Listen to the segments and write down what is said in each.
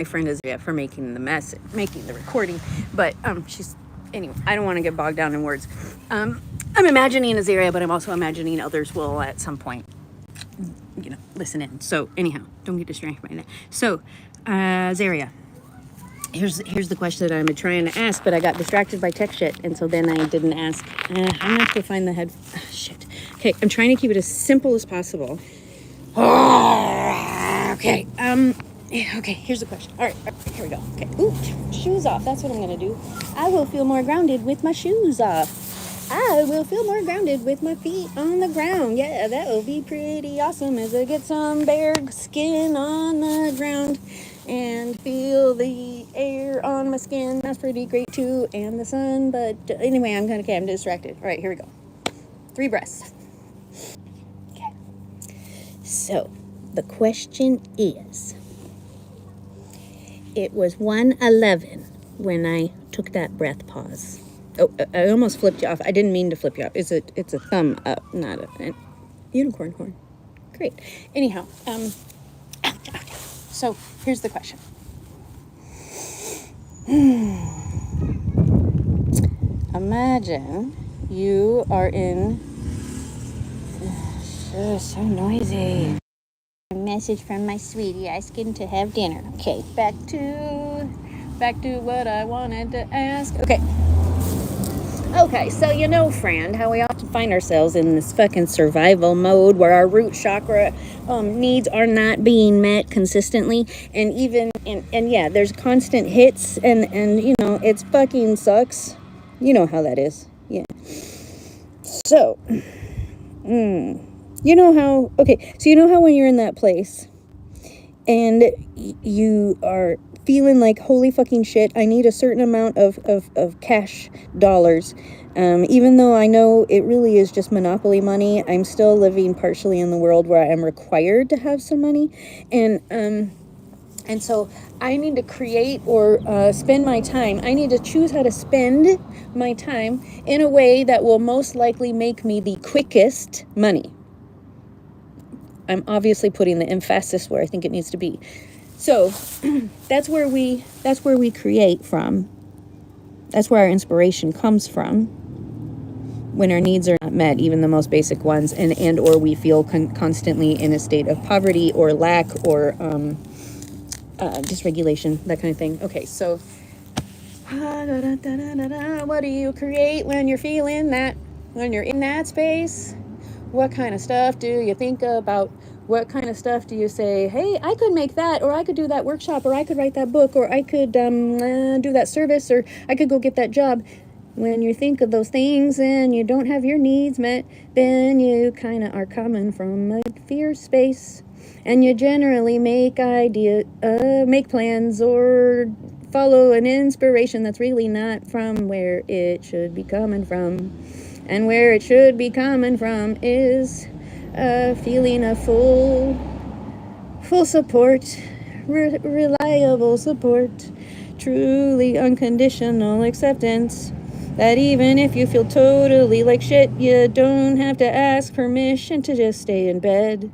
my friend Azaria for making the recording, but anyway, I don't want to get bogged down in words. I'm imagining Azaria, but I'm also imagining others will at some point, listen in. So anyhow, don't get distracted by that. So, Azaria, here's the question that I'm trying to ask, but I got distracted by tech shit, and so then I didn't ask. I'm gonna have to find the head. Shit. Okay, I'm trying to keep it as simple as possible. Okay. Okay, here's the question. All right, here we go. Okay. Ooh, shoes off. That's what I'm going to do. I will feel more grounded with my shoes off. I will feel more grounded with my feet on the ground. Yeah, that will be pretty awesome as I get some bare skin on the ground and feel the air on my skin. That's pretty great too, and the sun. But anyway, I'm distracted. All right, here we go. 3 breaths. Okay. So, the question is, it was 1:11 when I took that breath pause. Oh, I almost flipped you off. I didn't mean to flip you off. It's a thumb up, not a unicorn horn. Great. Anyhow, so here's the question. Imagine you are in. So noisy. A message from my sweetie asking to have dinner. Okay, back to what I wanted to ask. Okay, so friend, how we often find ourselves in this fucking survival mode where our root chakra needs are not being met consistently, and even yeah, there's constant hits, and it's fucking sucks. You know how that is. Yeah. So, you know how when you're in that place and you are feeling like, holy fucking shit, I need a certain amount of cash dollars. Even though I know it really is just monopoly money, I'm still living partially in the world where I am required to have some money. And so I need to create or spend my time. I need to choose how to spend my time in a way that will most likely make me the quickest money. I'm obviously putting the emphasis where I think it needs to be. So that's where we create from. That's where our inspiration comes from when our needs are not met, even the most basic ones, and or we feel constantly in a state of poverty or lack or dysregulation, that kind of thing. Okay, so what do you create when you're feeling that, when you're in that space? What kind of stuff do you think about? What kind of stuff do you say, hey, I could make that, or I could do that workshop, or I could write that book, or I could do that service, or I could go get that job? When you think of those things and you don't have your needs met, then you kind of are coming from a fear space. And you generally make plans or follow an inspiration that's really not from where it should be coming from. And where it should be coming from is a feeling of full support, reliable support, truly unconditional acceptance. That even if you feel totally like shit, you don't have to ask permission to just stay in bed.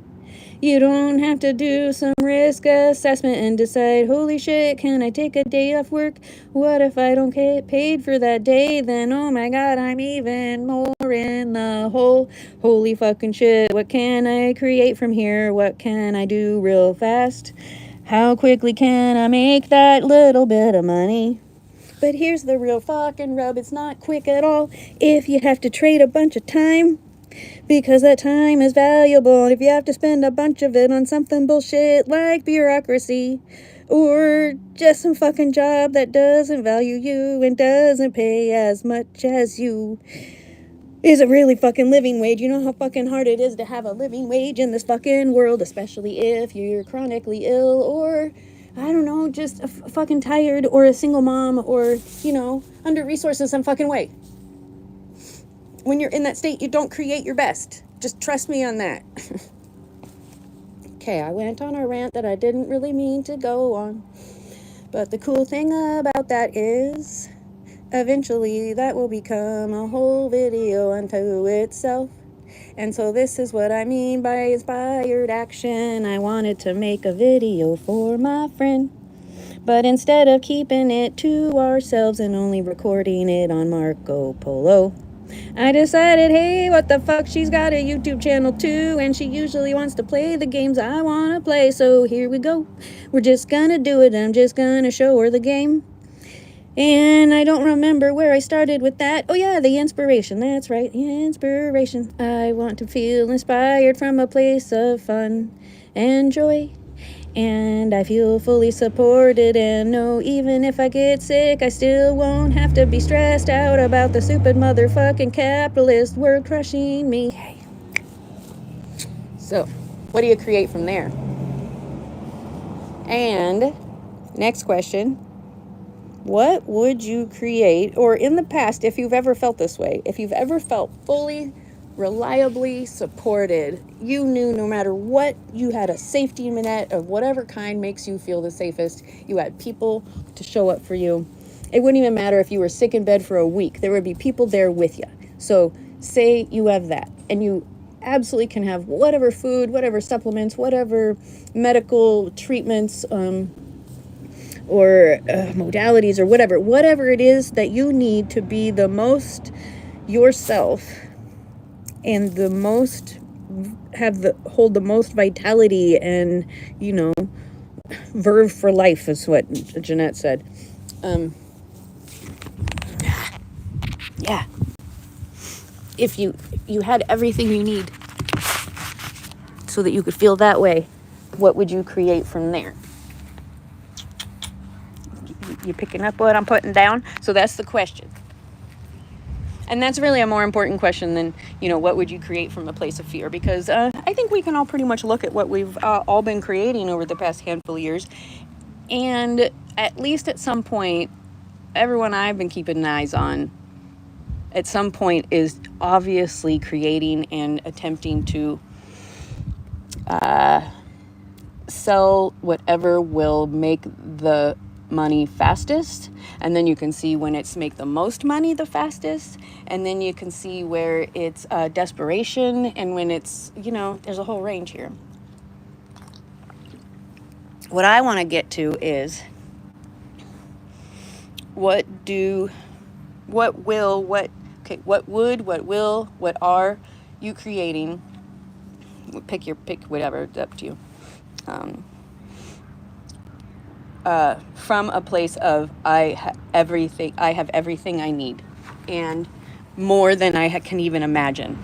You don't have to do some risk assessment and decide, holy shit, can I take a day off work? What if I don't get paid for that day? Then, oh my god, I'm even more in the hole. Holy fucking shit, what can I create from here? What can I do real fast? How quickly can I make that little bit of money? But here's the real fucking rub, it's not quick at all. If you have to trade a bunch of time, because that time is valuable, and if you have to spend a bunch of it on something bullshit like bureaucracy, or just some fucking job that doesn't value you and doesn't pay as much as you, is a really fucking living wage. You know how fucking hard it is to have a living wage in this fucking world, especially if you're chronically ill, or I don't know, just fucking tired, or a single mom, or, under-resourced in some fucking way. When you're in that state, you don't create your best. Just trust me on that. Okay, I went on a rant that I didn't really mean to go on. But the cool thing about that is, eventually that will become a whole video unto itself. And so this is what I mean by inspired action. I wanted to make a video for my friend. But instead of keeping it to ourselves and only recording it on Marco Polo, I decided, hey, what the fuck, she's got a YouTube channel too, and she usually wants to play the games I want to play, so here we go. We're just gonna do it. I'm just gonna show her the game. And I don't remember where I started with that. Oh yeah, the inspiration. That's right, inspiration. I want to feel inspired from a place of fun and joy. And I feel fully supported and know even if I get sick, I still won't have to be stressed out about the stupid motherfucking capitalist world crushing me. So, what do you create from there? And next question, what would you create, or in the past, if you've ever felt this way, if you've ever felt fully, reliably supported, you knew no matter what, you had a safety net of whatever kind makes you feel the safest, you had people to show up for you. It wouldn't even matter if you were sick in bed for a week, there would be people there with you. So say you have that, and you absolutely can have whatever food, whatever supplements, whatever medical treatments, or modalities, or whatever it is that you need to be the most yourself and the most hold the most vitality and, verve for life is what Jeanette said. Yeah. If you had everything you need so that you could feel that way, what would you create from there? You picking up what I'm putting down? So that's the question. And that's really a more important question than, what would you create from a place of fear? Because I think we can all pretty much look at what we've all been creating over the past handful of years. And at least at some point, everyone I've been keeping eyes on, at some point is obviously creating and attempting to sell whatever will make the money fastest, and then you can see when it's make the most money the fastest, and then you can see where it's desperation, and when it's, there's a whole range here. What I want to get to is what are you creating? Pick whatever, it's up to you. From a place of I have everything I need, and more than I can even imagine.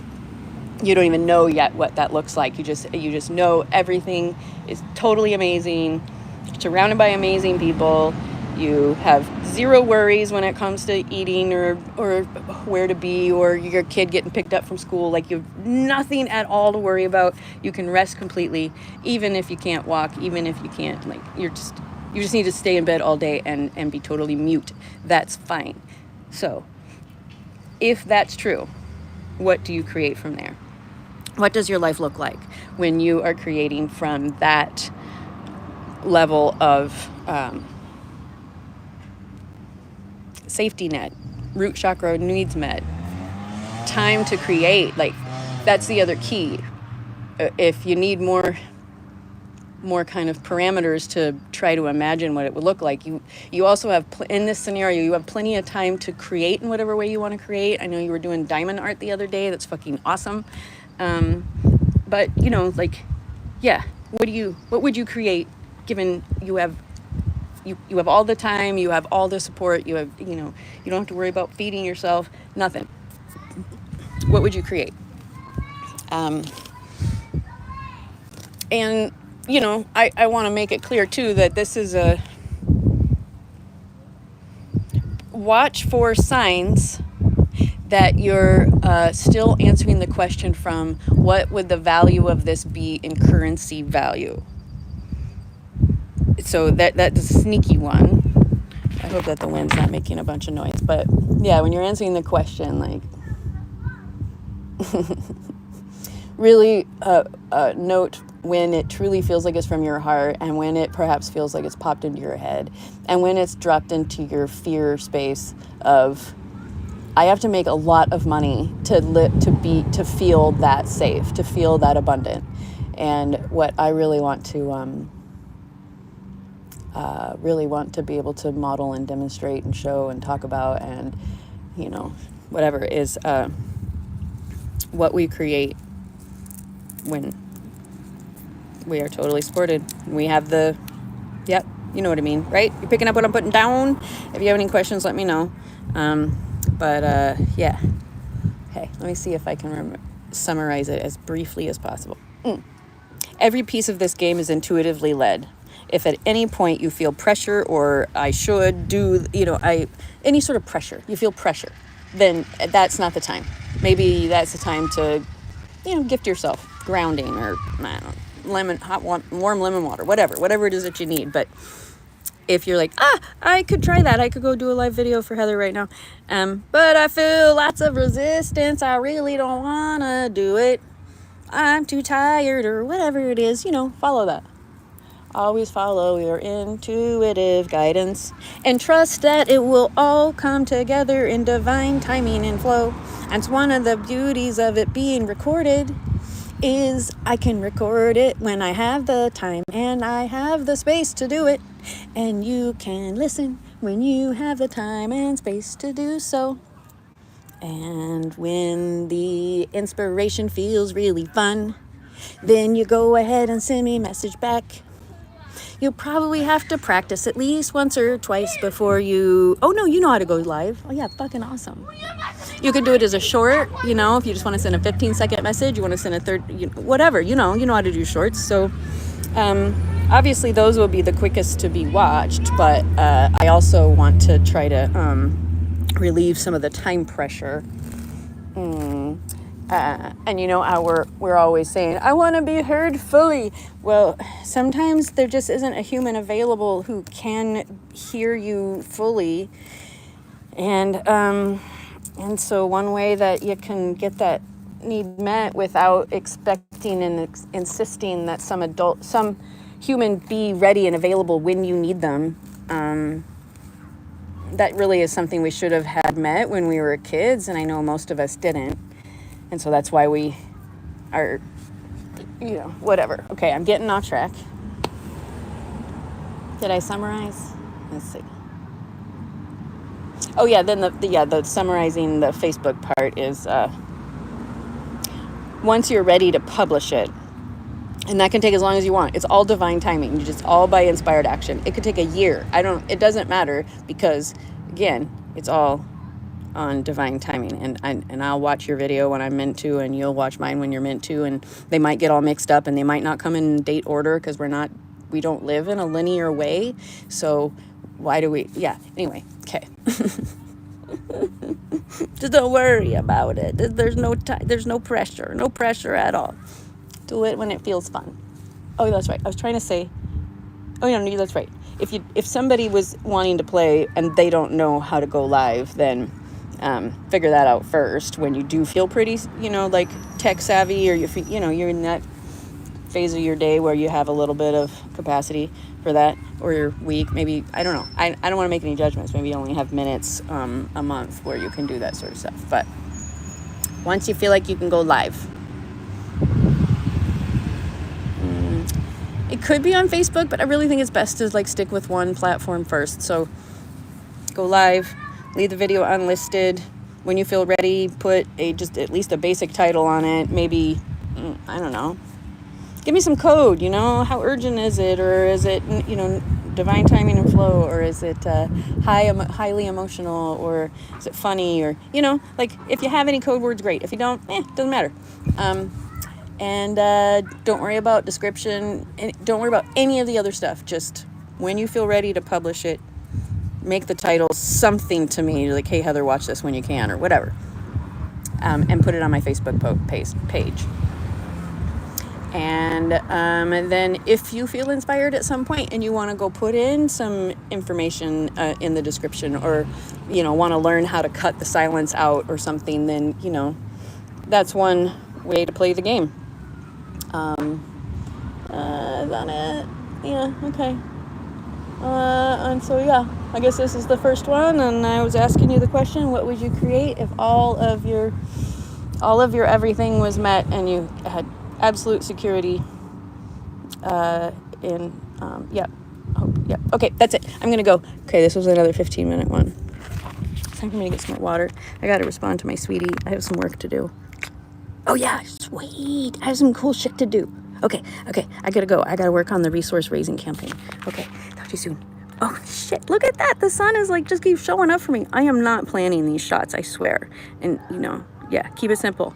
You don't even know yet what that looks like. You just know everything is totally amazing, surrounded by amazing people. You have zero worries when it comes to eating or where to be, or your kid getting picked up from school. Like, you have nothing at all to worry about. You can rest completely, even if you can't walk, even if you can't, you just need to stay in bed all day and be totally mute. That's fine. So, if that's true, what do you create from there? What does your life look like when you are creating from that level of safety net, root chakra needs met, time to create? That's the other key. If you need more kind of parameters to try to imagine what it would look like, you also have in this scenario, you have plenty of time to create in whatever way you want to create. I know you were doing diamond art the other day. That's fucking awesome. But what would you create given you have all the time, you have all the support, you don't have to worry about feeding yourself, nothing. What would you create? And I want to make it clear too that this is a watch for signs that you're still answering the question from what would the value of this be in currency value. So that's a sneaky one. I hope that the wind's not making a bunch of noise. But yeah, when you're answering the question, really note when it truly feels like it's from your heart, and when it perhaps feels like it's popped into your head, and when it's dropped into your fear space of, I have to make a lot of money to feel that safe, to feel that abundant. And what I really want to really want to be able to model and demonstrate and show and talk about, and whatever is what we create when we are totally supported. We have yep, you know what I mean, right? You're picking up what I'm putting down. If you have any questions, let me know. Yeah. Hey, let me see if I can summarize it as briefly as possible. Every piece of this game is intuitively led. If at any point you feel pressure, or I should do, any sort of pressure, you feel pressure, then that's not the time. Maybe that's the time to, gift yourself grounding, or I don't know, warm lemon water, whatever it is that you need. But if you're like, I could try that, I could go do a live video for Heather right now, but I feel lots of resistance, I really don't want to do it, I'm too tired, or whatever it is, follow that. Always follow your intuitive guidance and trust that it will all come together in divine timing and flow. And one of the beauties of it being recorded is I can record it when I have the time and I have the space to do it. And you can listen when you have the time and space to do so. And when the inspiration feels really fun, then you go ahead and send me a message back. You'll probably have to practice at least once or twice before you... Oh, no, you know how to go live. Oh, yeah, fucking awesome. You could do it as a short, if you just want to send a 15-second message, you want to send a whatever, you know how to do shorts. So, obviously, those will be the quickest to be watched, but I also want to try to relieve some of the time pressure. And how we're always saying, I want to be heard fully. Well, sometimes there just isn't a human available who can hear you fully. And so one way that you can get that need met without expecting and insisting that some human be ready and available when you need them, that really is something we should have had met when we were kids, and I know most of us didn't. And so that's why we are, whatever. Okay, I'm getting off track. Did I summarize? Let's see. Oh yeah, then the summarizing the Facebook part is once you're ready to publish it, and that can take as long as you want. It's all divine timing. You just all by inspired action. It could take a year. It doesn't matter, because again, it's all on divine timing, and I'll watch your video when I'm meant to, and you'll watch mine when you're meant to, and they might get all mixed up, and they might not come in date order, because we don't live in a linear way. So why do we? Yeah. Anyway, okay. Just don't worry about it. There's no pressure at all. Do it when it feels fun. Oh, that's right. I was trying to say. Oh, yeah, no, that's right. If somebody was wanting to play and they don't know how to go live, then figure that out first. When you do feel pretty, like tech savvy, or you're in that phase of your day where you have a little bit of capacity for that, or your week, maybe, I don't know. I don't want to make any judgments. Maybe you only have minutes a month where you can do that sort of stuff. But once you feel like you can go live, it could be on Facebook, but I really think it's best to stick with one platform first. So go live, leave the video unlisted. When you feel ready, put just at least a basic title on it. Maybe, I don't know. Give me some code, how urgent is it? Or is it, divine timing and flow? Or is it highly emotional? Or is it funny? Or, if you have any code words, great. If you don't, doesn't matter. And don't worry about description. Don't worry about any of the other stuff. Just when you feel ready to publish it, make the title something to me, like, hey, Heather, watch this when you can, or whatever. And put it on my Facebook page. And then if you feel inspired at some point and you want to go put in some information in the description, or, want to learn how to cut the silence out or something, then, that's one way to play the game. Is that it? Yeah, okay. And so, yeah, I guess this is the first one, and I was asking you the question, what would you create if all of your everything was met and you had absolute security yeah, Yep. Okay, that's it. I'm gonna go. Okay, this was another 15-minute one. It's time for me to get some more water. I gotta respond to my sweetie. I have some work to do. Oh yeah, sweet. I have some cool shit to do. Okay, I gotta go. I gotta work on the resource raising campaign. Okay, talk to you soon. Oh shit, look at that. The sun is like just keeps showing up for me. I am not planning these shots, I swear. And yeah, keep it simple.